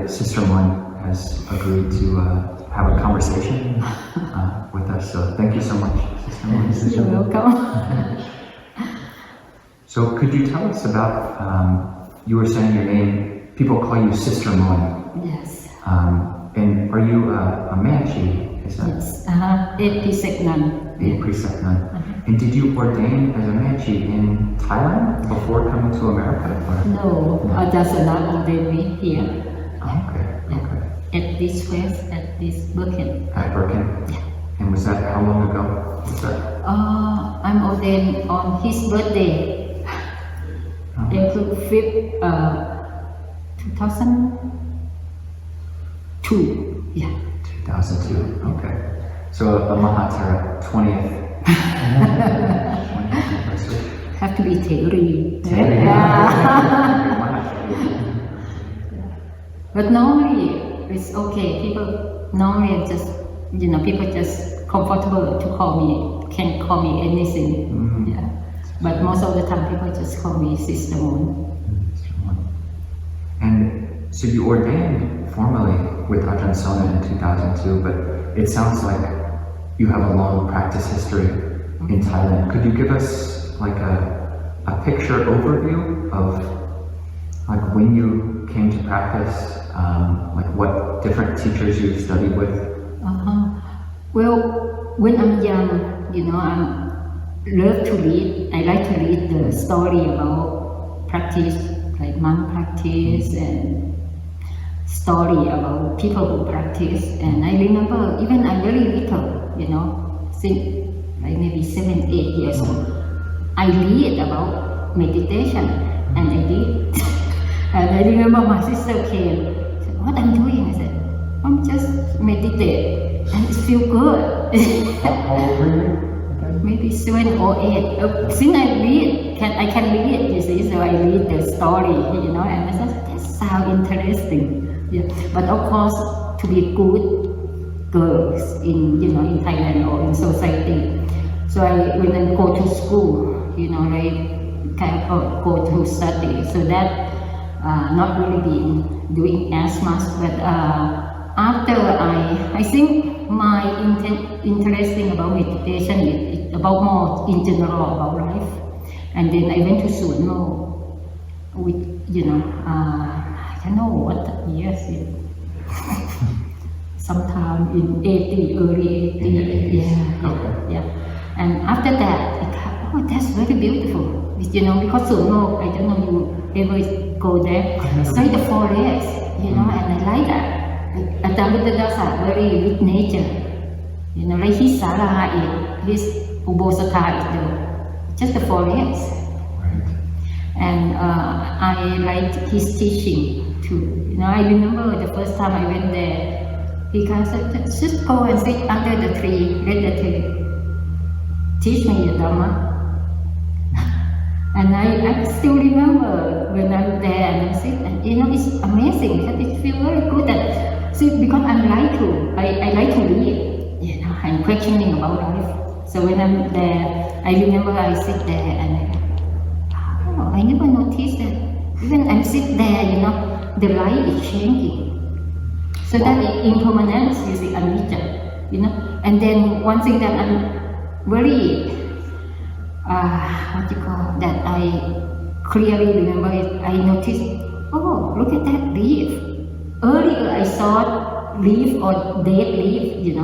Sister Mon has agreed to have a conversation with us. So thank you so much, Sister Mon. You're welcome. So could you tell us about, you were saying your name, people call you Sister Mon. Yes. And are you a Manchi? Is that? Yes. 8 precept nun. 8 precept nun. And did you ordain as a Manchi in Thailand before coming to America? Or? No, just not ordained me here. Okay. At this place, at this Birken. At Birken? Yeah. And was that, how long ago was that? I'm ordained on his birthday. April 5th, 2002. Yeah. 2002, okay. So a monastery, 20th. 20th anniversary. Have to be theory. But normally it's okay. People normally just, people just comfortable to can call me anything. Yeah. But most of the time people just call me Sister Mon. And so you ordained formally with Ajahn Sona in 2002, but it sounds like you have a long practice history in Thailand. Could you give us like a picture overview of like when you came to practice, like what different teachers you've studied with? Well, when I'm young, I love to read. I like to read the story about practice, like monk practice and story about people who practice. And I remember even I'm very little, since like maybe 7, 8 years old, I read about meditation and I did. And I remember my sister came, said, what I'm doing? I said, I'm just meditate and it feels good. How old were you? Maybe 7 or 8. Since I can read, you see, so I read the story, and I said, that sounds interesting. Yeah. But of course, to be good girls in Thailand or in society. So when I go to school, I kind of go to study. So that not really been doing as much, but after I think my interesting about meditation is about more in general about life. And then I went to Suno with, I don't know what years it sometime in 80, early 80, yeah. And after that, that's very beautiful. Because Suno, I don't know you ever go there. It's like the forest, and I like that. Adamudadasa, very with nature. Like his Sara is, his Ubosaka is just the forest. Right. And I like his teaching too. I remember the first time I went there, he kind of said, just go and sit under the tree, let the tree teach me the Dhamma. And I still remember when I'm there and I sit, and it's amazing, that it feels very good that, because I like to read, and questioning about life. So when I'm there, I remember I sit there and I never noticed that. Even I sit there, the light is changing. So that impermanence is the anicca, And then one thing that I'm very, that I clearly remember is I noticed, look at that leaf. Earlier I saw leaf or dead leaf,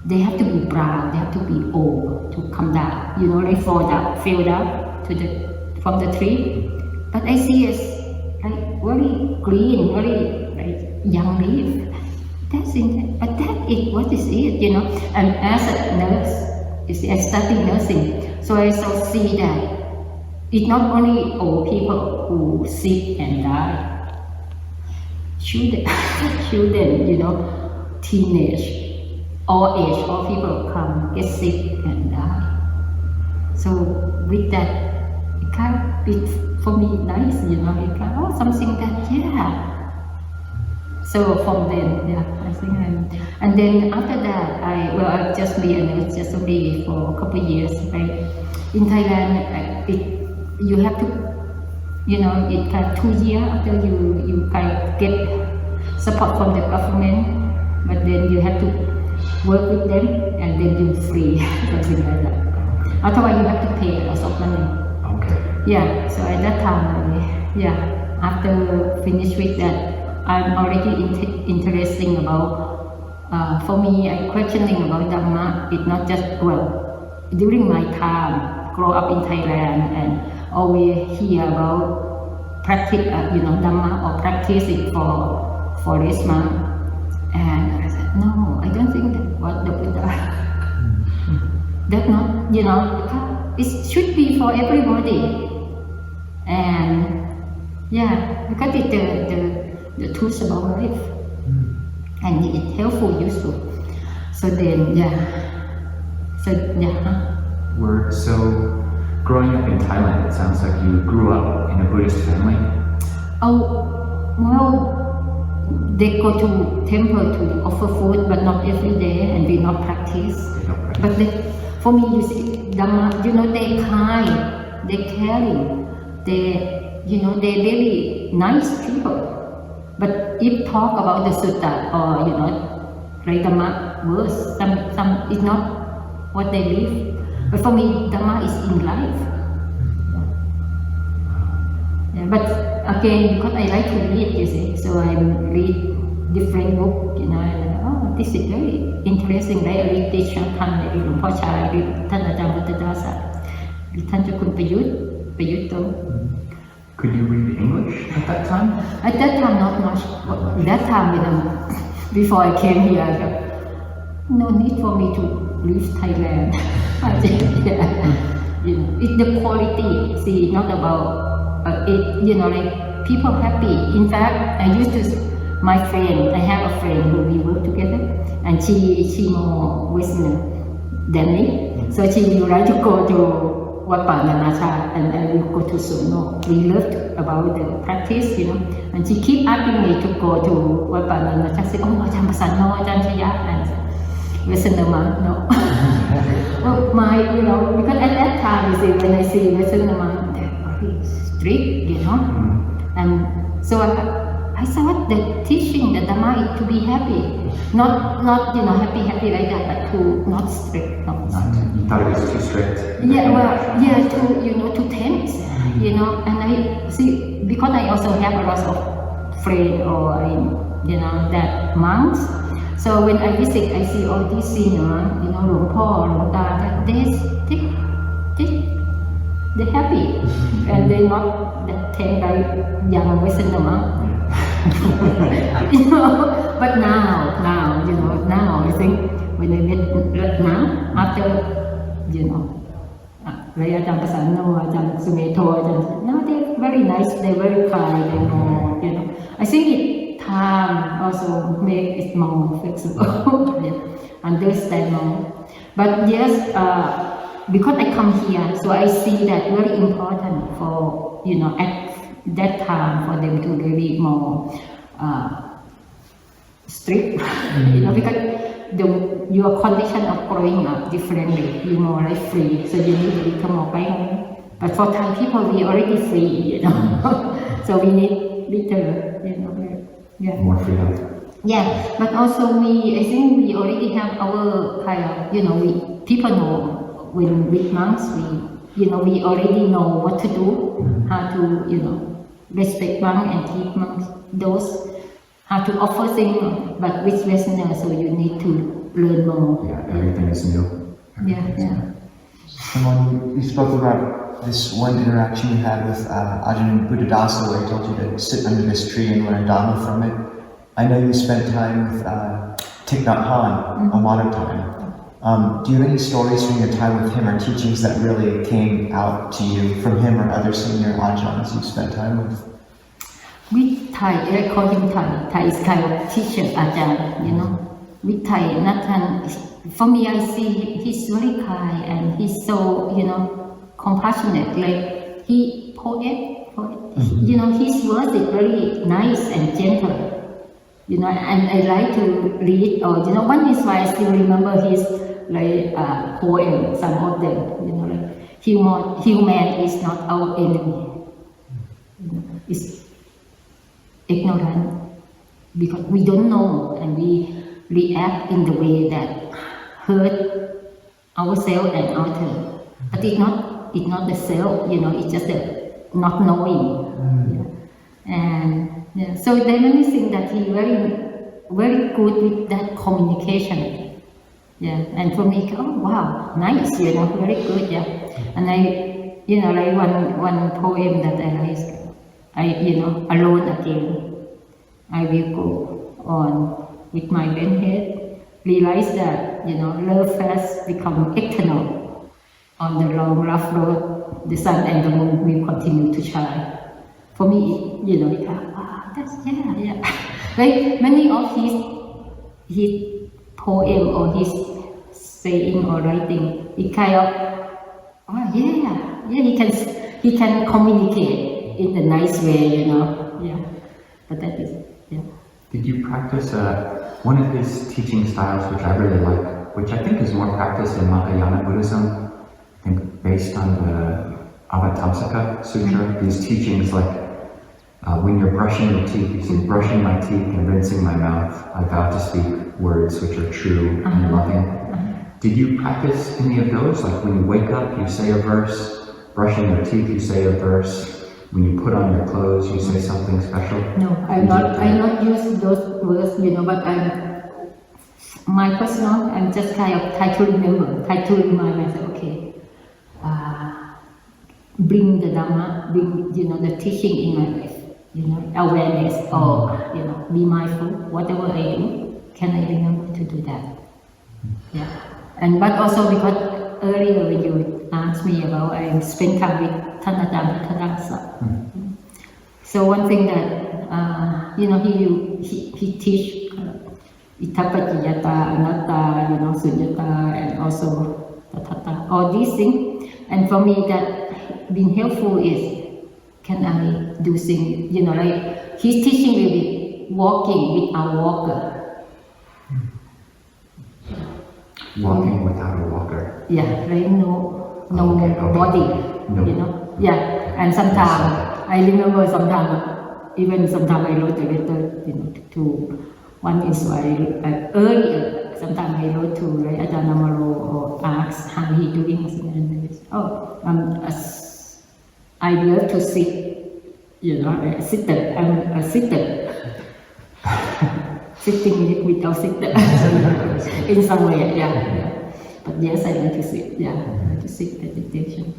they have to be brown, they have to be old to come down, they fell down from the tree. But I see it's like very green, very like young leaf. That's it. But that is what is it, And as a nurse, I studied nursing, so I see that it's not only old people who sick and die. Children, teenage, all age, all people come, get sick and die. So with that, it kind of, for me, nice, it kind of, something that, So from then, I think and then after that, I've just been a nurse just only for a couple of years, right? In Thailand, you have to, it kind of 2 years after you kind of get support from the government, but then you have to work with them and then you're free, something like that. Otherwise you have to pay lots of money. Okay. Yeah, so at that time, after finish with that, I'm already interesting about, for me, I'm questioning about Dhamma. It's not just, during my time, grow up in Thailand and always hear about practice, Dhamma or practicing for this month. And I said, no, I don't think that what the Buddha. That's not, it should be for everybody. And because it's the truth about life. And it's helpful, useful. So then, So, growing up in Thailand, it sounds like you grew up in a Buddhist family. Oh, well, they go to temple to offer food, but not every day, and we not practice. But for me, you see, Dhamma, they kind, they caring, they're very nice people. But if talk about the sutta or like Dhamma verse, some is not what they live. But for me, Dhamma is in life. But again, because I like to read, you see, so I read different books, and this is very interesting. I read this Shantan, I read Hluang Po Chai, I readท่านอาจารย์พุทธดาสะ read ท่านเจ้าคุณประยุทธ์โต Could you read English at that time? At that time, not much. That time, before I came here, I thought, no need for me to leave Thailand. It's the quality, see, not about like people happy. In fact, my friend, I have a friend who we work together, and she more Westerner than me. So she would like to go to Wat Pa Nanachat, and I will go to Sono. We learned about the practice, and she keep asking me to go to Wat Pa Nanachat. Say, oh, Ajahn Pasan, no, Ajahn Chaya, and Westerner monk, no. Well, because at that time, you see, when I see Westerner monk, they're very strict, and so I thought the teaching, the Dhamma, is to be happy, not happy like that, but to not strict. You thought it was too strict. To tempt, and I see, because I also have a lot of friends or that monks. So when I visit, I see all these seniors, Hluang Po, Hluang Ta, they're happy, and they're not that tame like young Westerner monk. But now I think when I met now, after like Ajahn Pasanno, Ajahn Sumeto, now they're very nice, they're very kind, they're more, I think time also make it more flexible, understand more. But yes, because I come here, so I see that very important for, at that time for them to really more strict, because your condition of growing up differently, you're more like free, so you need to become more violent. But for Thai people, we already free, so we need little, more freedom. Yeah, but also I think we already have our kind of, people know when with monks, we already know what to do, how to, respect monks and teach monks, those, how to offer things, but with Westerner, so you need to learn more. Yeah, everything is new. Someone, you spoke about this one interaction you had with Ajahn Buddhadasa, where he told you to sit under this tree and learn Dhamma from it. I know you spent time with Thich Nhat Hanh a lot of time. Do you have any stories from your time with him or teachings that really came out to you from him or other senior Ajahns you spent time with? With Thai, I call him Thai. Thai is kind of teacher, Ajahn, With Thai, Nathan, for me, I see he's very kind and he's so, compassionate. Like he poet. His words is very nice and gentle. And I like to read, or one is why I still remember his poem, some of them. Human is not our enemy. It's ignorant. because we don't know and we react in the way that hurt ourselves and others. But it's not the self, it's just the not knowing. And so there are many things that he very good with that communication. And for me, oh wow, nice, very good, And like one poem that I like, alone again, I will go on with my bent head, realize that, love has become eternal. On the long, rough road, the sun and the moon will continue to shine. For me, that's, Like many of his poem or his saying or writing, it kind of, he can communicate in a nice way, But that is, Did you practice one of his teaching styles, which I really like, which I think is more practiced in Mahayana Buddhism, I think based on the Avatamsaka Sutra, these teachings like when you're brushing your teeth, you say, brushing my teeth and rinsing my mouth, I vow to speak words which are true and loving. Did you practice any of those? Like when you wake up, you say a verse, brushing your teeth, you say a verse, when you put on your clothes, you say something special? No, I not use those words, but my personal, I'm just kind of try to remind myself, okay, bring the Dhamma, bring, the teaching in my life, awareness, or, be mindful, whatever I do, can I remember to do that? But also because earlier when you asked me about I spend time with Thanadam. So one thing that, he teach Itapajiyata, Anatta, Sunyata, and also Tathata, all these things. And for me that being helpful is, can I do things, like his teaching will be walking with our walker. Walking without a walker. Like no body, No. And sometimes, I remember sometimes I wrote a letter, to one is earlier, sometimes I wrote to Ajahn Amaro or ask how he doing, I love to sit, a sitter, I'm a sitter. Sitting without sitter in some way, But yes, I like to sit, I like to sit meditation,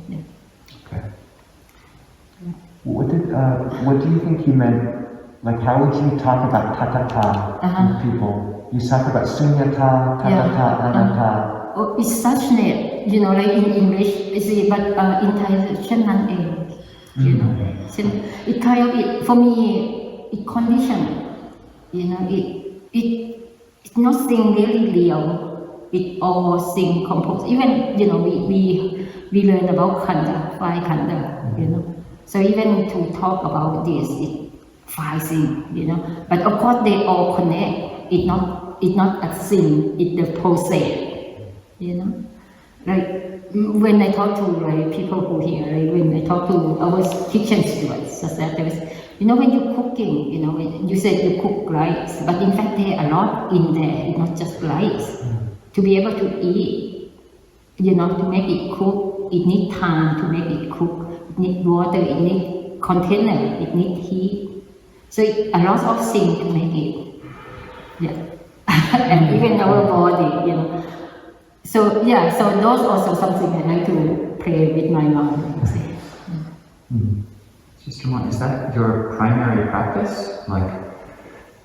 Okay. What do you think he meant? Like, how would you talk about tathata with people? You talk about sunyata, tathata, anatta. Oh, it's such a, like in English, but in Thai, Shannan it kind of, for me, it conditioned, it's not thing really real, it all thing composed. Even, we learn about khanda, 5 khanda, So even to talk about this, it 5 things, But of course they all connect. It's not a thing, it's the process, Like when I talk to people who here, when I talk to our kitchen stewards, when you're cooking, when you said you cook rice, but in fact there are a lot in there, it's not just rice. To be able to eat, to make it cook, it needs time to make it cook. It needs water, it needs container, it needs heat. So a lot of things to make it. And even our body, So so those also something I like to play with my mind. Sister Mon, is that your primary practice? Like,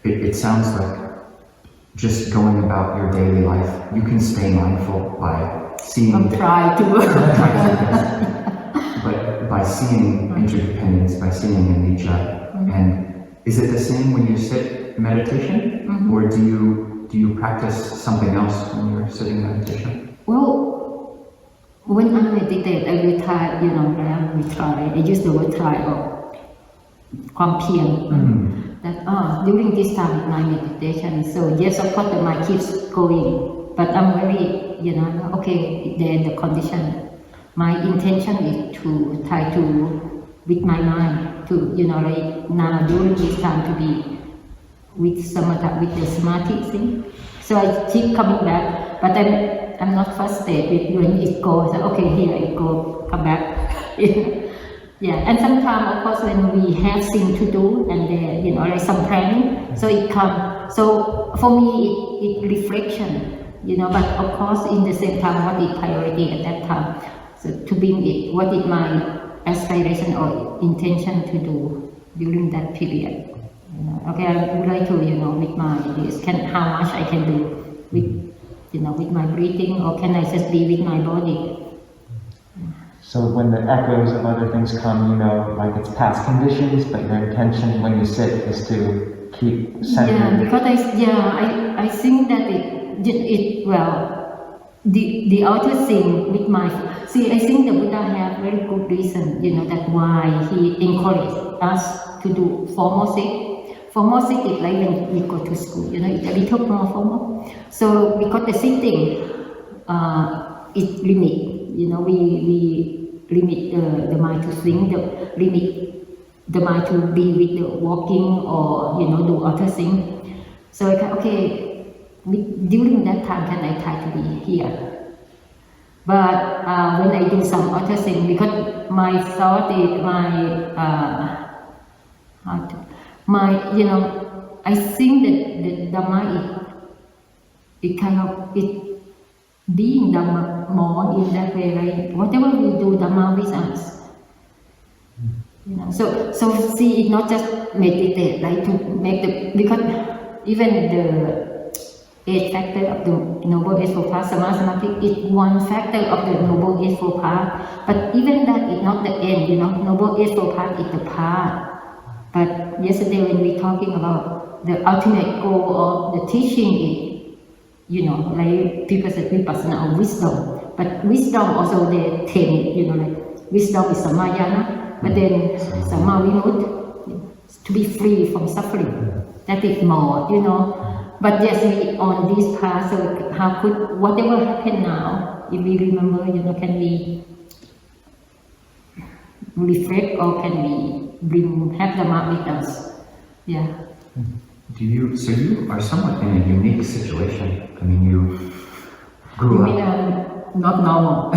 it sounds like just going about your daily life, you can stay mindful by seeing... I'm trying to. But by seeing interdependence, by seeing anicca, and is it the same when you sit meditation, or do you practice something else when you're sitting meditation? Well, when I meditate, I will try, I use the word try orความเพียร. That during this time of my meditation, so yes, of course the mind keeps going, but I'm very, okay, then the condition. My intention is to try to, with my mind, to, now during this time to be with samatha, with the samadhi thing. So I keep coming back, but I'm not frustrated when it goes. Okay, here it go, come back. Yeah, and sometimes, of course, when we have things to do and like some planning, so it comes. So for me, it reflection, but of course, in the same time, what is priority at that time? So to bring it, what is my aspiration or intention to do during that period? Okay, I would like to, with my this, how much I can do with, with my breathing, or can I just be with my body? So when the echoes of other things come, like it's past conditions, but your intention when you sit is to keep centered. Yeah, because I think that the outer thing with my, I think the Buddha have very good reason, that why he encouraged us to do formal sit. Formal sit is like when we go to school, it's a little more formal. So because the sitting is limit. We limit the mind to think, limit the mind to be with the walking or, do other things. So I can, okay, during that time, can I try to be here? But when I do some other thing, because my thought is I think that the Dhamma is kind of, being Dhamma more in that way, right? Whatever we do, Dhamma with us. So see, it's not just meditate, right? To make because even the 8 factor of the Noble Eightfold Path, Samadhi is one factor of the Noble Eightfold Path. But even that is not the end, Noble Eightfold Path is the path. But yesterday when we talking about the ultimate goal of the teaching is, like people said vipassana or wisdom, but wisdom also they tend, like wisdom is samayana, but then samavimut, to be free from suffering. That is more, But yes, we on this path, so how could whatever happen now, if we remember, can we reflect or can we have Dhamma with us? Yeah. So you are somewhat in a unique situation. I mean, you grew up. You mean not normal?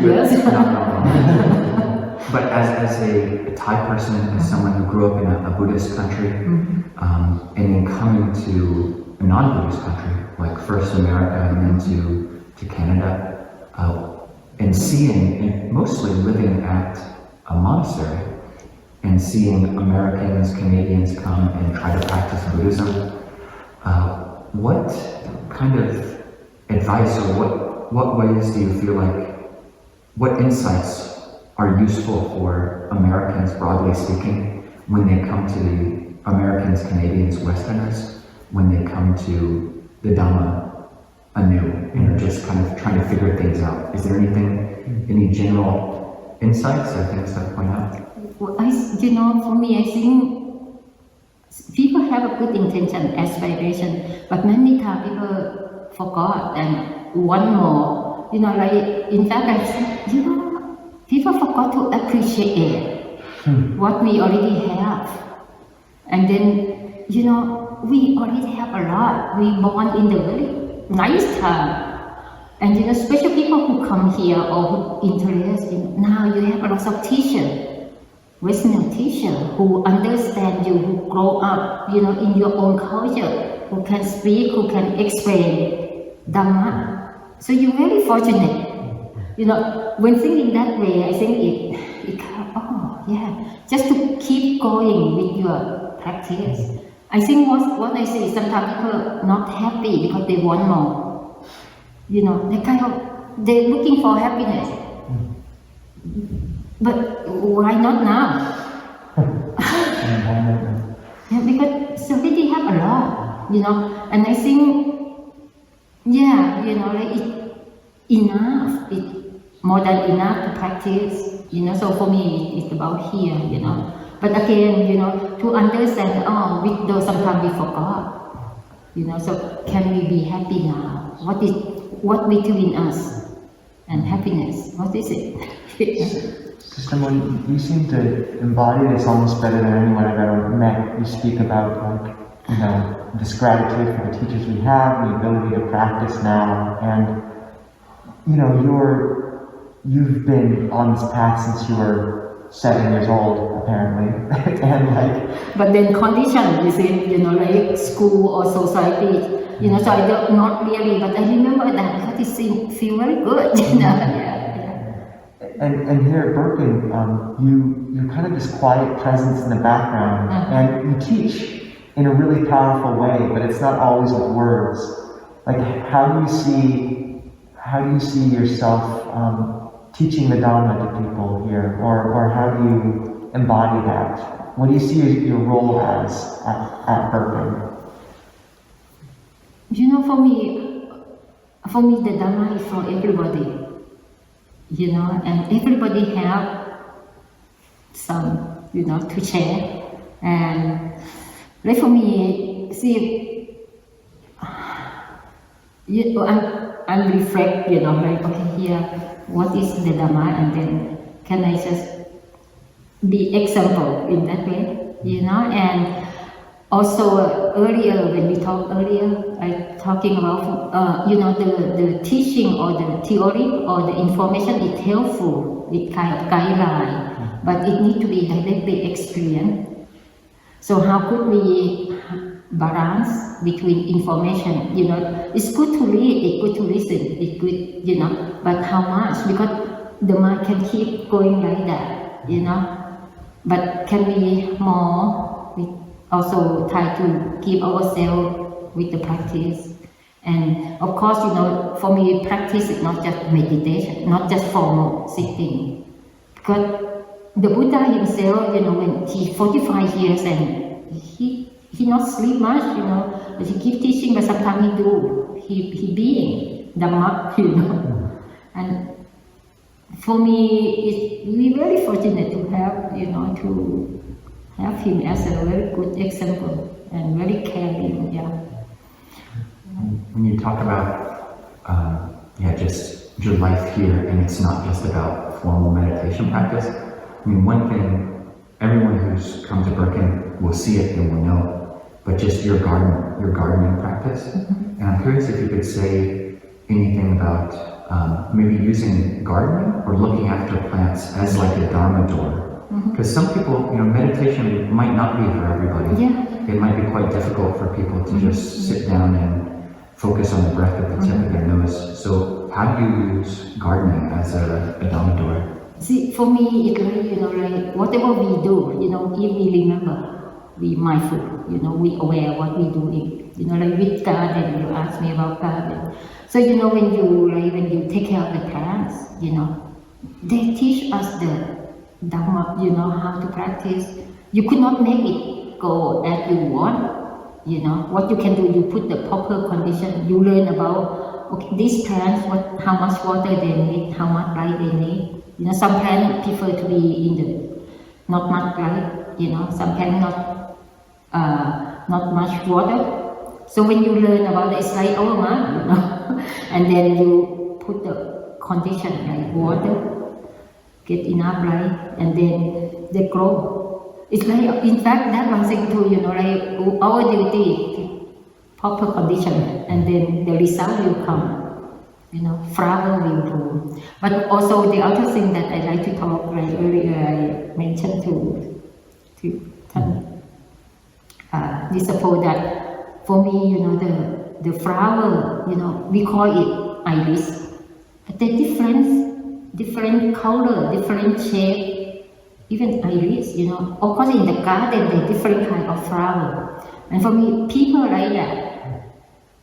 Yes. Not normal. But as a Thai person, as someone who grew up in a Buddhist country, and then coming to a non-Buddhist country, like first America and then to Canada, and seeing, and mostly living at a monastery, and seeing Americans, Canadians come and try to practice Buddhism, what kind of advice or what ways do you feel like, what insights are useful for Americans, broadly speaking, when they come to the Americans, Canadians, Westerners, when they come to the Dhamma anew and are just kind of trying to figure things out? Is there any general insights or things to point out? Well, for me, I think people have a good intention, aspiration, but many times people forgot and want more. Like in fact, I think, people forgot to appreciate what we already have, and then we already have a lot. We born in the very nice time, and especially people who come here or who interested now, you have a lot of teachers. Western teacher who understand you, who grow up, in your own culture, who can speak, who can explain Dhamma. So you're very fortunate. When thinking that way, I think just to keep going with your practice. I think what I say is sometimes people not happy because they want more. They're looking for happiness. But why not now? Because somebody have a lot, and I think, like it's enough, it's more than enough to practice, so for me, it's about here, But again, to understand, though sometimes we forgot, so can we be happy now? What between us and happiness? What is it? Sister Moon, you seem to embody this almost better than anyone I've ever met. You speak about, like, you know, this gratitude for the teachers we have, the ability to practice now, and, you know, you've been on this path since you were 7 years old, apparently, and like... But then condition, you see, you know, like school or society, you know, so I don't, not really, but I remember that because it seemed, feel very good, you know, yeah. And here at Birken, you're kind of this quiet presence in the background, and you teach in a really powerful way, but it's not always with words. Like, how do you see yourself teaching the Dhamma to people here, or how do you embody that? What do you see your role as at Birken? You know, for me, the Dhamma is for everybody. You know, and everybody have some, you know, to share. And like for me, see, you know, I'm reflect, you know, like, okay, here, what is the Dhamma, and then can I just be example in that way, you know? And also earlier, when we talked earlier, I talking about, you know, the teaching or the theory or the information is helpful, it kind of guideline, but it needs to be directly experienced. So how could we balance between information? You know, it's good to read, it's good to listen, it's good, you know, but how much? Because the mind can keep going like that, you know. But can we more? We also try to give ourselves with the practice. And of course, you know, for me, practice is not just meditation, not just formal sitting. Because the Buddha himself, you know, when he 45 years and he not sleep much, you know, but he keep teaching, but sometimes he do, he being Dhamma, you know. And for me, we're very fortunate to have, you know, to have him as a very good example and very caring, yeah. When you talk about, just your life here, and it's not just about formal meditation practice. I mean, one thing, everyone who's come to Birken will see it and will know, but just your gardening practice. And I'm curious if you could say anything about maybe using gardening or looking after plants as like a Dharma door. Because some people, you know, meditation might not be for everybody. Yeah. It might be quite difficult for people to just sit down and focus on the breath at the tip of their nose. So how do you use gardening as a Dhamma door? See, for me, it's like, you know, like whatever we do, you know, if we remember, we mindful, you know, we aware what we doing. You know, like with garden, you ask me about garden. So, you know, when you take care of the plants, you know, they teach us the Dhamma, you know, how to practice. You could not make it go as you want, you know. What you can do, you put the proper condition, you learn about, okay, these plants, how much water they need, how much light they need. You know, some plants prefer to be in the, not much light, you know, some plants not much water. So when you learn about it, it's like our mind, you know, and then you put the condition like water, get enough light, and then they grow. It's like, in fact, that one thing too, you know, like our duty, proper condition, and then the result will come. You know, flower will bloom. But also the other thing that I like to talk, like earlier I mentioned to disciple that for me, you know, the flower, you know, we call it iris, but the different color, different shape, even iris, you know. Of course, in the garden, there are different kind of flower. And for me, people like that,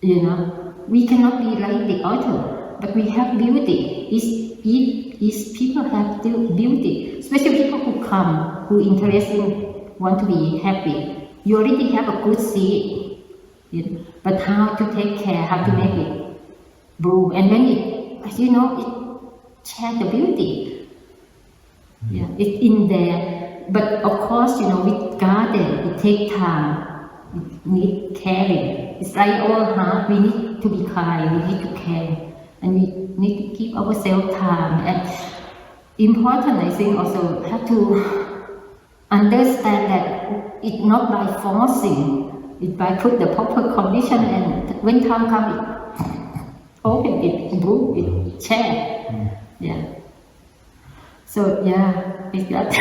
you know, we cannot be like the other. But we have beauty. Is people have beauty, especially people who come, who interested, want to be happy. You already have a good seed, you know, but how to take care, how to make it bloom, and when it, you know, it share the beauty. Yeah, it's in there. But of course, you know, with garden, it takes time. It needs caring. It's like our heart. We need to be kind. We need to care. And we need to give ourselves time. And important, I think, also have to understand that it's not by forcing, it's by put the proper condition, and when time comes, open it, improve it, share. Yeah. So yeah, it's that.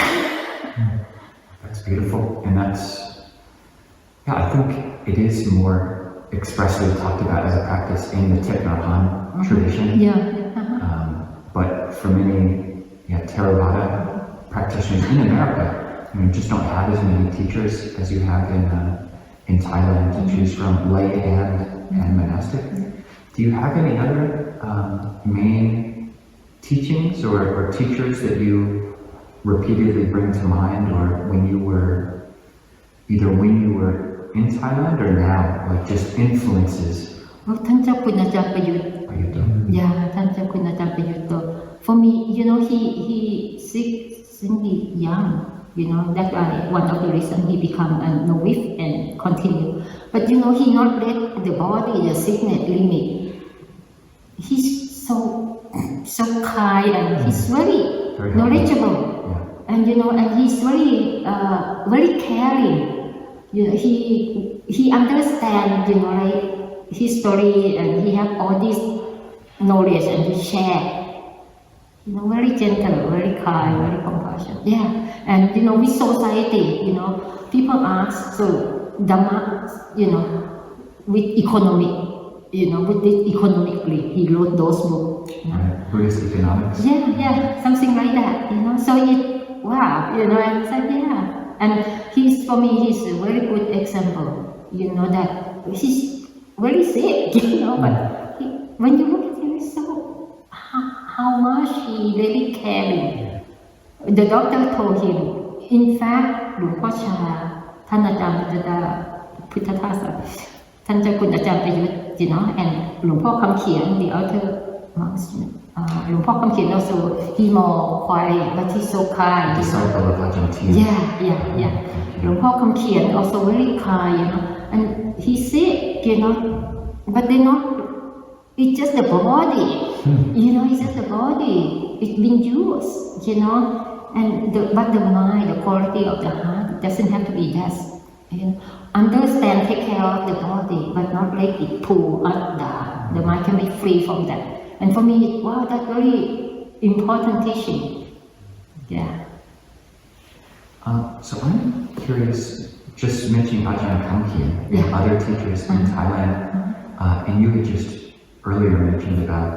That's beautiful, and that's, yeah, I think it is more expressly talked about as a practice in the Thich Nhat Hanh tradition. Yeah. But for many, theravada practitioners in America, just don't have as many teachers as you have in Thailand to choose from, lay and monastic. Do you have any other main teachings or teachers that you repeatedly bring to mind, or when you were in Thailand or now, like just influences? ท่านเจ้าคุณอาจารย์ประยุทธ์ Yeah, ท่านเจ้าคุณอาจารย์ประยุทธ์ For me, he sick since he young. That's why one of the reasons he become a novice and continue. But he not let the body, the sickness limit. He's so kind, and he's very knowledgeable, and and he's very caring. He understands, like history, and he have all this knowledge, and he share. Very gentle, very kind, very compassionate. Yeah, and with society, people ask, so Dhamma, with economic, with this economically, he wrote those books. Buddhist economics. Yeah, something like that. So wow, and I said and for me, he's a very good example. That he's very sick, but when you look at him, so how much he really caring. The doctor told him, in fact, หลวงพ่อชาท่านอาจารย์พุทธทาสท่านเจ้าคุณอาจารย์ประยุทธ์ and หลวงพ่อคำเขียน the other monks, หลวงพ่อคำเขียน also he more quiet but he's so kind. Disciple of Argentina. Yeah. หลวงพ่อคำเขียน also very kind, and he said, but they not. It's just the body, it's just the body. It's been used, and but the mind, the quality of the heart doesn't have to be that. Understand, take care of the body, but not let it pull us down. The mind can be free from that. And for me, wow, that's very important teaching. Yeah. So I'm curious, just mentioning Ajahn Kamkien and other teachers in Thailand, and you had just earlier mentioned about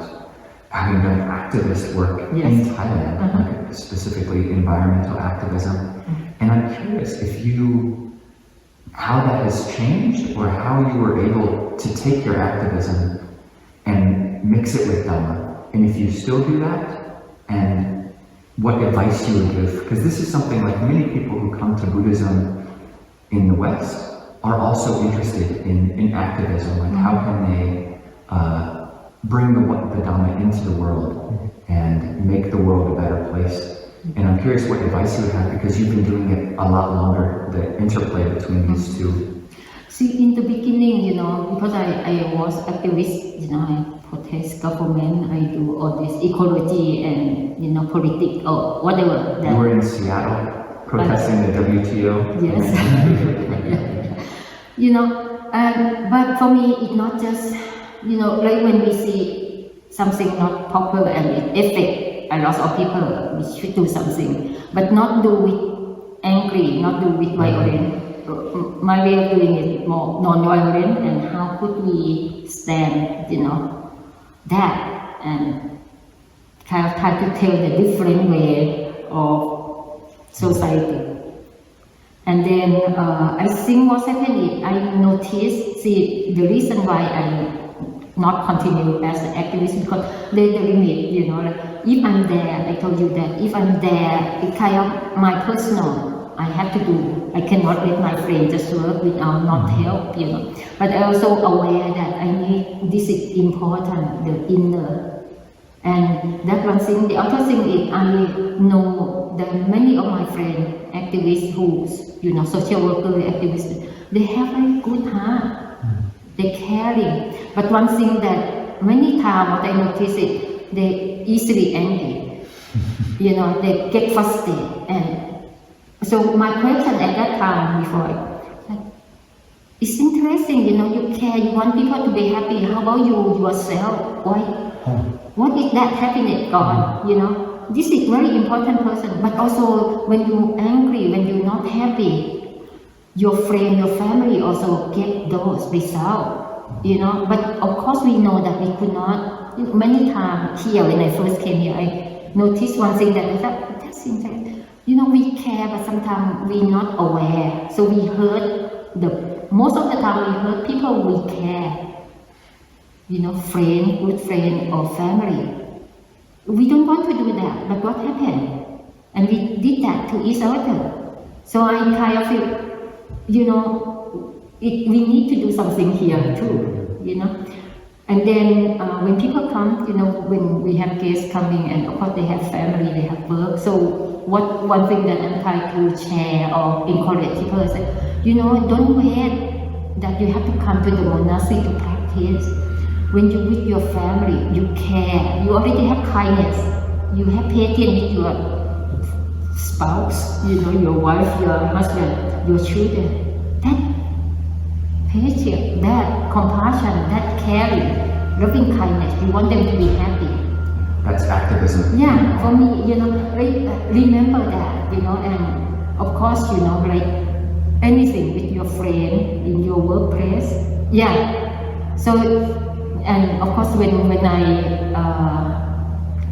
having done activist work in Thailand, like specifically environmental activism. And I'm curious how that has changed, or how you were able to take your activism and mix it with Dhamma. And if you still do that, and what advice you would give, because this is something like many people who come to Buddhism in the West are also interested in activism, like how can they bring the Dhamma into the world and make the world a better place. And I'm curious what advice you would have, because you've been doing it a lot longer, the interplay between these two. See, in the beginning, because I was activist, I protest government, I do all this ecology and, politics or whatever. You were in Seattle protesting the WTO? Yes. But for me, it's not just, like when we see something not proper and it affects a lot of people, we should do something, but not do with angry, not do with violence. My way of doing it more non-violent, and how could we stand, that, and kind of try to tell the different way of society. And then I think what's happening, I noticed, the reason why I not continue as an activist, because there's the limit, like if I'm there, I told you that if I'm there, it's kind of my personal, I have to do. I cannot let my friend just work without not help, But I also aware that I need, this is important, the inner. And that one thing. The other thing is I know that many of my friends, activists who, social worker activists, they have a good heart. They caring. But one thing that many times what I notice it, they easily angry. You know, they get frustrated. And so my question at that time before, like, it's interesting, you know, you care, you want people to be happy. How about you yourself? Why? What is that happiness gone? You know, this is very important person. But also, when you're angry, when you're not happy, your friend, your family also get those results. You know, but of course we know that we could not. Many times here when I first came here, I noticed one thing that I thought, that's interesting. You know, we care, but sometimes we're not aware. So we hurt most of the time we hurt people we care. You know, friend, good friend or family. We don't want to do that, but what happened? And we did that to each other. So I kind of feel, you know, we need to do something here too, you know. And then when people come, you know, when we have guests coming, and of course they have family, they have work. So one thing that I'm trying to share or encourage people is that, you know, don't wait that you have to come to the monastery to practice. When you're with your family, you care, you already have kindness, you have patience with your spouse, you know, your wife, your husband, your children. That patience, that compassion, that caring, loving kindness, you want them to be happy. That's activism. Yeah, for me, you know, remember that, you know, and of course, you know, like anything with your friend, in your workplace, yeah. So, and of course, when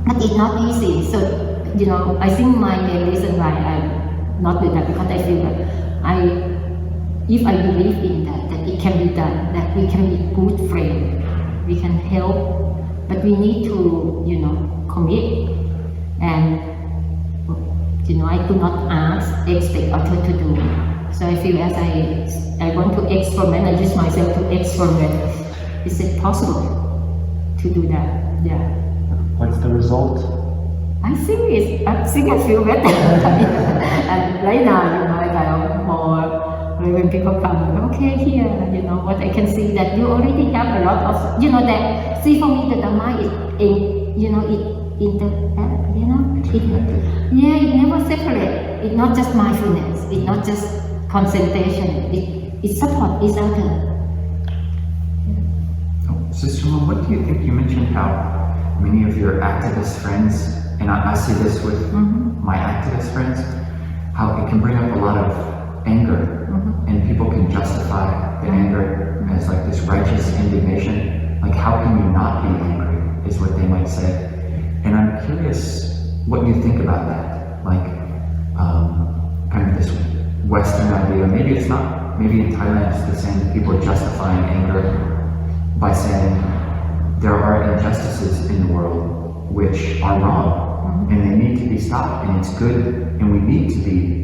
but it's not easy. So, you know, I think my main reason why I'm not doing that, because I feel that if I believe in that it can be done, that we can be good friends, we can help, but we need to, you know, commit. And, you know, I could not expect others to do. So I feel as I want to experiment, I use myself to experiment. Is it possible to do that? Yeah. What's the result? I think I feel better. And right now, you know, I got more, when people come, okay, here, you know, what I can see that you already have a lot of, you know, that, see for me, the Dhamma is, you know, it never separate. It's not just mindfulness, it's not just concentration, it supports each other. Sister Mom, what do you think? You mentioned how many of your activist friends, and I see this with my activist friends, how it can bring up a lot of anger, and people can justify the anger as like this righteous indignation. Like, how can you not be angry, is what they might say. And I'm curious what you think about that. Like, kind of this Western idea, maybe it's not, maybe in Thailand it's the same, people justifying anger by saying there are injustices in the world which are wrong, and they need to be stopped, and it's good, and we need to be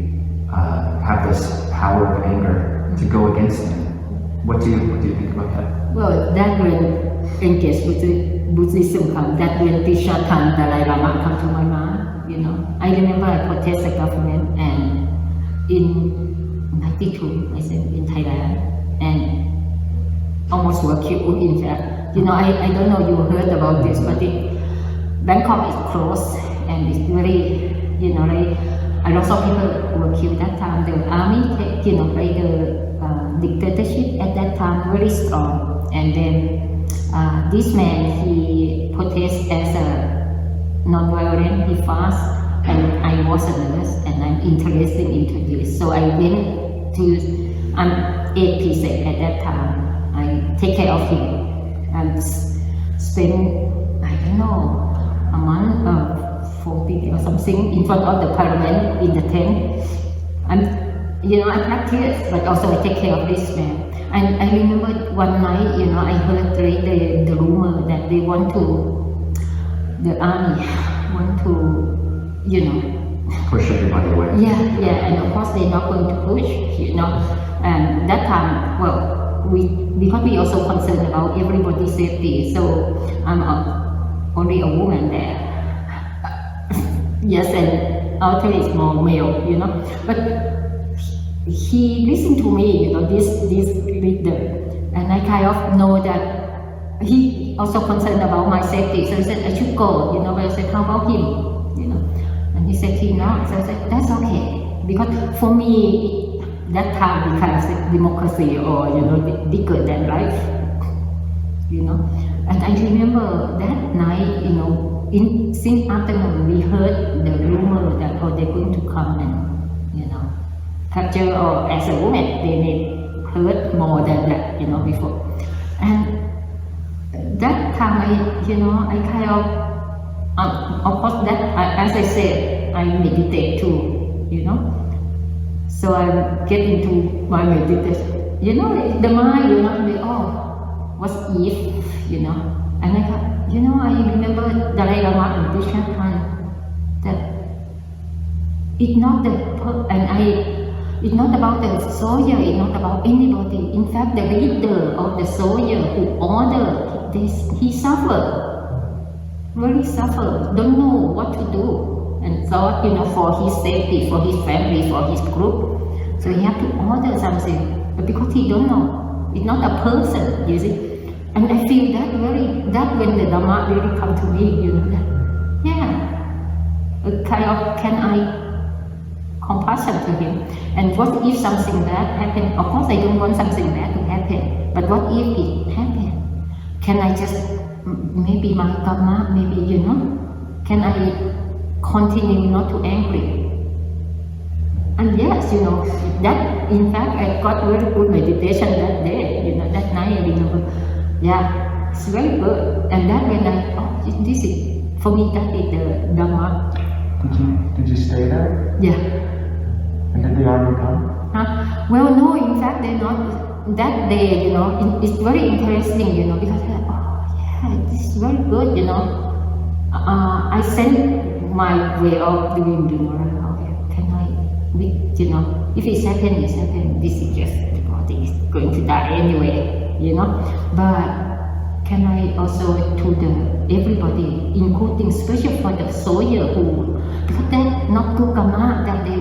have this power of anger to go against them. What do you think about that? Well, that when engaged with Buddhism come, that when Tisha Khan Dalai Lama come to my mind, you know, I remember I protest the government, and in 92, I said, in Thailand, and almost were killed, in fact. You know, I don't know you heard about this, but Bangkok is closed, and it's very, you know, like, a lot of people were killed that time. The army, you know, like the dictatorship at that time, very strong. And then this man, he protests as a non-violent, he fast, and I was a nurse, and I'm interested into this. So I went to, I'm 8% at that time. I take care of him and spend, I don't know, a month, 40 or something in front of the parliament in the tent. You know, I practice, but also I take care of this man. And I remember one night, you know, I heard the rumor that they want to, the army want to, you know, push everybody away. Yeah, and of course they're not going to push, you know. And that time, well, because we also concerned about everybody's safety, so I'm only a woman there. Yes, and outer is more male, you know. But he listened to me, you know, this leader, and I kind of know that he also concerned about my safety. So he said I should go, you know. But I said, how about him? you know. And he said he not. So I said, that's okay. Because for me, that time becomes democracy or, you know, bigger than life, you know. And I remember that night, you know, since afternoon, we heard the rumor that, oh, they're going to come and, you know, capture, or as a woman, they may hurt more than that, you know, before. And that time, I kind of course, that, as I said, I meditate too, you know. So I get into my meditation. You know, the mind, you know, oh, what's if, you know. And I thought, you know, I remember Dalai Lama and Birken that it's not it's not about the soldier, it's not about anybody. In fact, the leader of the soldier who ordered this, he suffered, really suffered, don't know what to do, and thought, you know, for his safety, for his family, for his group. So he had to order something, but because he don't know, it's not a person, you see. And I feel that when the Dhamma really come to me, you know, that, yeah, kind of, can I compassion to him? And what if something bad happen? Of course, I don't want something bad to happen, but what if it happen? Can I just, maybe my karma, maybe, you know, can I continue not to angry? And yes, you know, that, in fact, I got very good meditation that day, you know, that night I remember. Yeah, it's very good. And that when this is, for me, that is the Dhamma. Did you stay there? Yeah. And did the army come? Huh? Well, no, in fact, they're not. That day, you know, it's very interesting, you know, because, oh, yeah, this is very good, you know. I sent my way of doing, you know, okay, can I, you know, if it's happened, it's happened. This is just, the body is going to die anyway, you know. But can I also to everybody, including especially for the soldier who, because that's not good karma, that they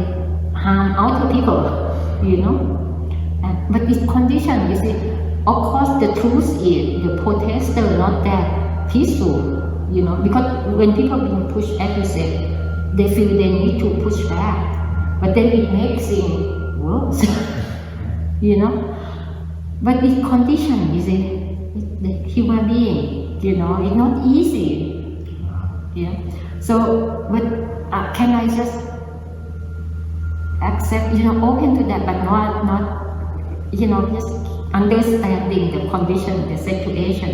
harm other people, you know. But it's conditioned, you see. Of course, the truth is the protester not that peaceful, you know, because when people being pushed, as you said, they feel they need to push back, but then it makes things worse, you know. But it's conditioned, you see. It's the human being, you know, it's not easy, yeah. So, but can I just accept, you know, open to that, but not, you know, just understanding the condition, the situation,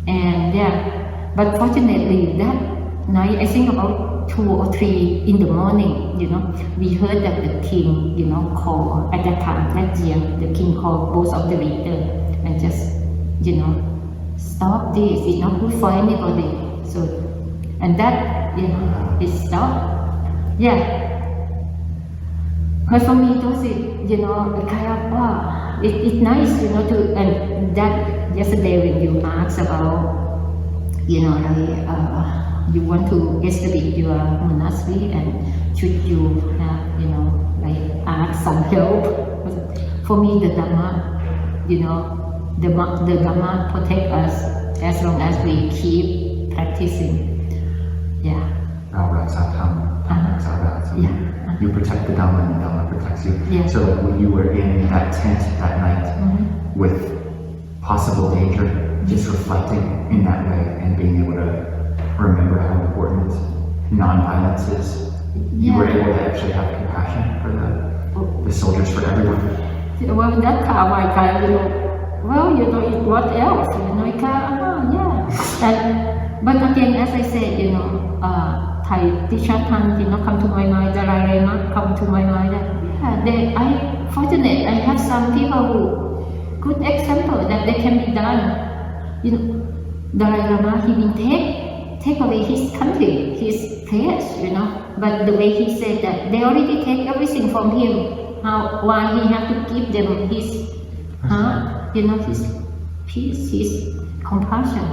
and yeah. But fortunately, that night, I think about 2 or 3 in the morning, you know, we heard that the king, you know, called at that time, that year, the king called both of the leaders and just, you know, stop this, it's not good for anybody. So, and that, you know, it stopped. Yeah. But for me, those, you know, kind of, wow, it's nice, you know, to, and that yesterday when you asked about, you know, like, you want to establish your monastery and should you have, you know, like, ask some help. For me, the Dhamma, you know, the Dhamma protect us as long as we keep practicing. Yeah. Yeah. You protect the Dhamma and the Dhamma protects you. Yeah. So like when you were in that tent that night with possible danger, just reflecting in that way and being able to remember how important non-violence is, you were able to actually have compassion for the soldiers, for everyone. Well, that time I kind of, you know, well, you know, what else? You know, I kind of, yeah. And, but again, as I said, you know, Thai teacher Tan did not come to my mind, Dalai Lama come to my mind. That, yeah, fortunate, I have some people who, good example that they can be done. You know, Dalai Lama, he will take away his country, his place, you know. But the way he said that, they already take everything from him. Why he have to give them his heart, you know, his peace, his compassion.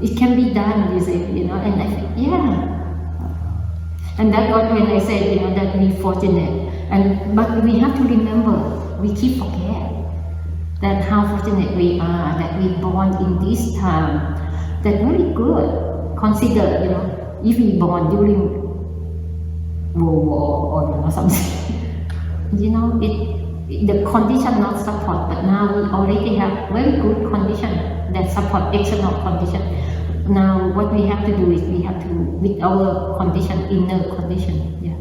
It can be done, you know, and I think, yeah. And that's what when I said, you know, that we fortunate. But we have to remember, we keep forget that how fortunate we are, that we born in this time. That very good. Consider, you know, if we born during World War or something. The condition not support, but now we already have very good condition that support external condition. Now what we have to do is we have to, with our condition, inner condition. Yeah.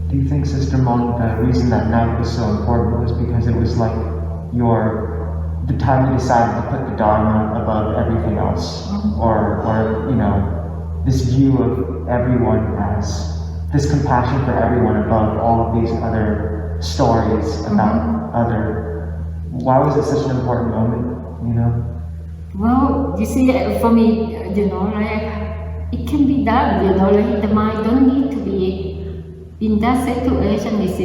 Do you think, Sister Mon, the reason that night was so important was because it was like the time you decided to put the Dharma above everything else, or this view of everyone as this compassion for everyone above all of these other stories about other. Why was it such an important moment? Well, you see, for me, like it can be done. Like the mind don't need to be in that situation. At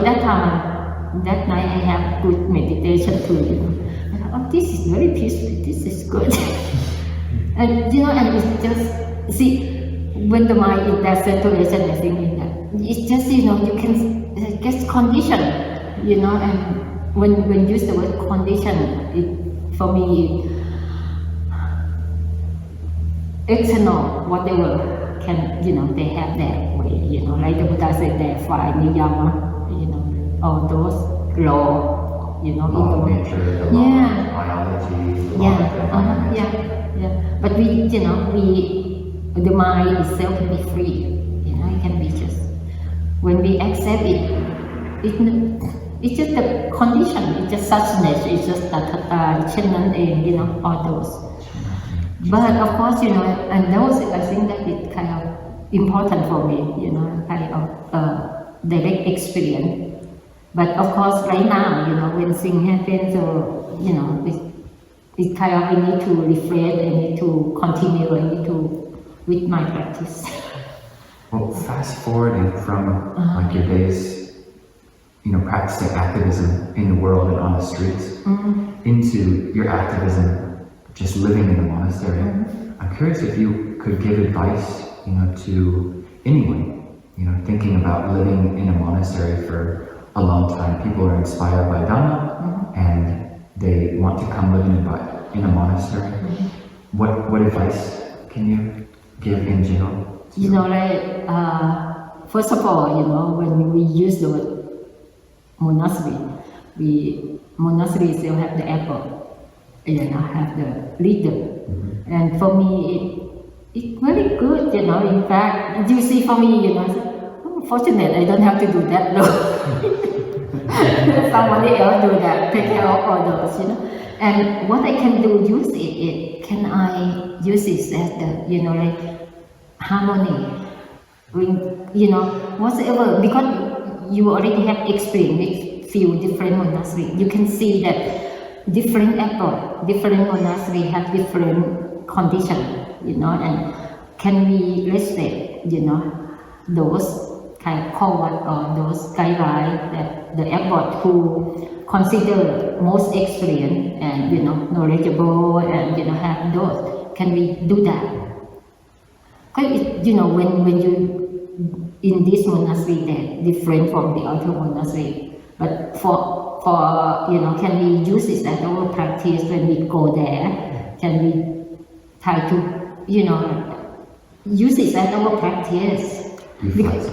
that time, that night I have good meditation too. This is very peaceful. This is good. And it's just, see, when the mind in that situation, I think it's just, you can get condition, and when use the word condition, for me, external, whatever, can, they have their way, like the Buddha said, their five niyama, all those law, law of nature, the law of biology, the law of environment. But the mind itself can be free. It can be just, when we accept it, it's just the condition. It's just suchness. It's just all those. But of course, and those, I think that it's kind of important for me. Kind of direct experience. But of course, right now, when things happen, so it's kind of, I need to reflect, I need to continue, I need to, with my practice. Well, fast forwarding from like your days, practicing activism in the world and on the streets, into your activism, just living in the monastery. I'm curious if you could give advice, to anyone, thinking about living in a monastery for a long time. People are inspired by Dhamma, and they want to come live in a monastery. What advice can you give in general? First of all, when we use the word monastery, monastery still have the apple, have the leader. And for me, it's very good, in fact, you see, for me, I'm fortunate I don't have to do that, somebody else do that, take care of all those, And what I can do, use it, can I use it as the, like harmony, whatever, because you already have experience with few different monasteries. You can see that different apple, different monastery have different conditions, and can we respect, those kind of code or those guidelines that the abbot who consider most experienced and knowledgeable and have those, can we do that? Because when you in this monastery, they're different from the other monastery, but for can we use it as our practice when we go there? Can we try to use it as our practice? Because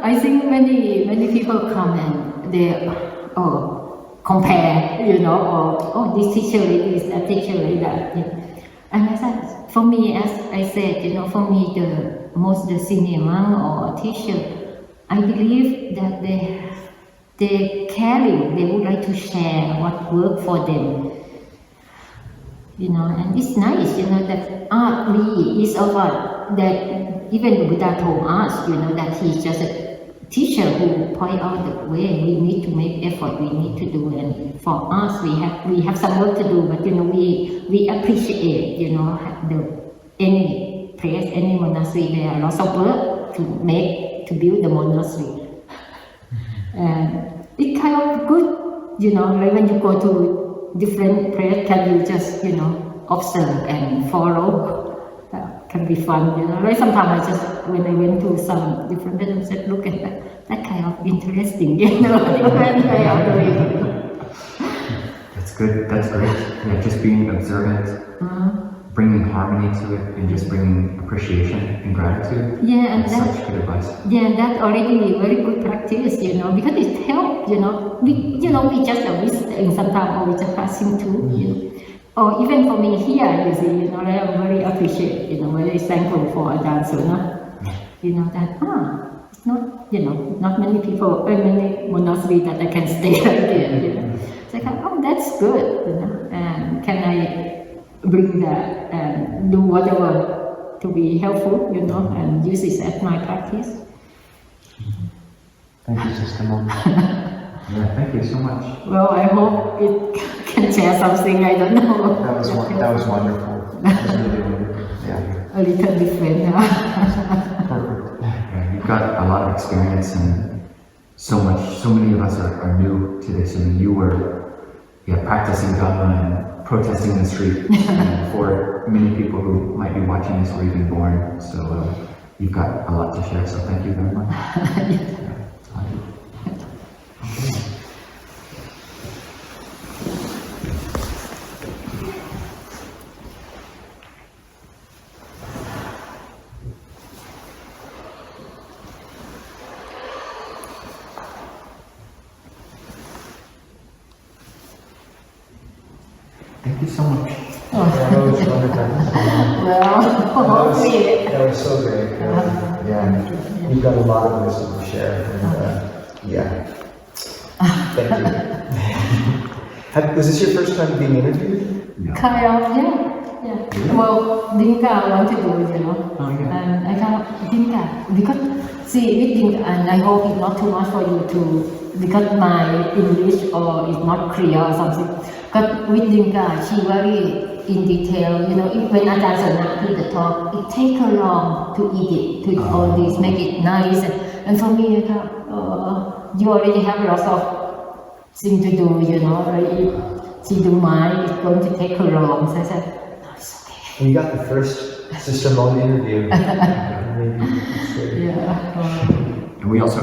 I think many people come and they compare, this teacher is that teacher like that. And I said, for me, as I said, for me, the senior monk or teacher, I believe that they caring, they would like to share what worked for them. And it's nice, that art really is of that even the Buddha told us, that he's just a teacher who point out the way we need to make effort, we need to do, and for us we have some work to do, but we appreciate, any place, any monastery, there are lots of work to build the monastery. And it's kind of good, like when you go to different place, can you just, observe and follow? Can be fun, Like sometimes when I went to some different places, I said, look at that kind of interesting, different way of doing. That's good. That's great. Just being observant bringing harmony to it and just bringing appreciation and gratitude. Yeah, and That's that, such good advice. yeah, that already very good practice, because it helps, we just visiting sometimes, or we just passing through, or even for me here, I am very appreciate, very thankful for Ajahn Suna, that, it's not, not many people, many monasteries that I can stay like there, So I thought, that's good, and can I bring that and do whatever to be helpful, and use it as my practice. Thank you, Sister Mom. Yeah, thank you so much. Well, I hope it can share something, I don't know. That was wonderful. That was really wonderful. Yeah. A little different, Perfect. Yeah, you've got a lot of experience and so many of us are new to this. I mean, you were practicing Dhamma and protesting in the street. And for many people who might be watching this were even born. So you've got a lot to share. So thank you very much. Thank you so much. That was wonderful. Well, hopefully. That was so great. Yeah. You've got a lot of wisdom to share. And, Thank you. Was this your first time being interviewed? Yeah. Kind of, yeah. Well, Dinka wanted to do, Oh, yeah. And I thought, Dinka, because, see, with Dinka, and I hope it's not too much for you to, because my English or is not clear or something. But with Dinka, she very in detail, when Ajahn Suna did the talk, it takes her long to eat it, to all this, make it nice. And for me, I thought, you already have lots of things to do, right? She do mine, it's going to take her long. So I said, no, it's okay. You got the first Sister Mon interview. Yeah. And we also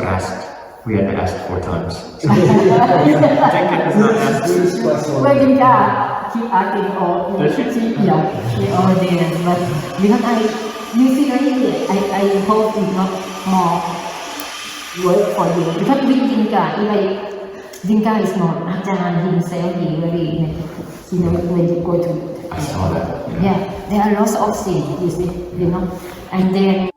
we had to ask 4 times. So Dinka does not ask. Well, Dinka, keep asking all, she all there. But because I hope it's not more work for you. Because with Dinka, Dinka is not Ajahn himself, he very, when you go to... I saw that. Yeah, there are lots of things, you see, and then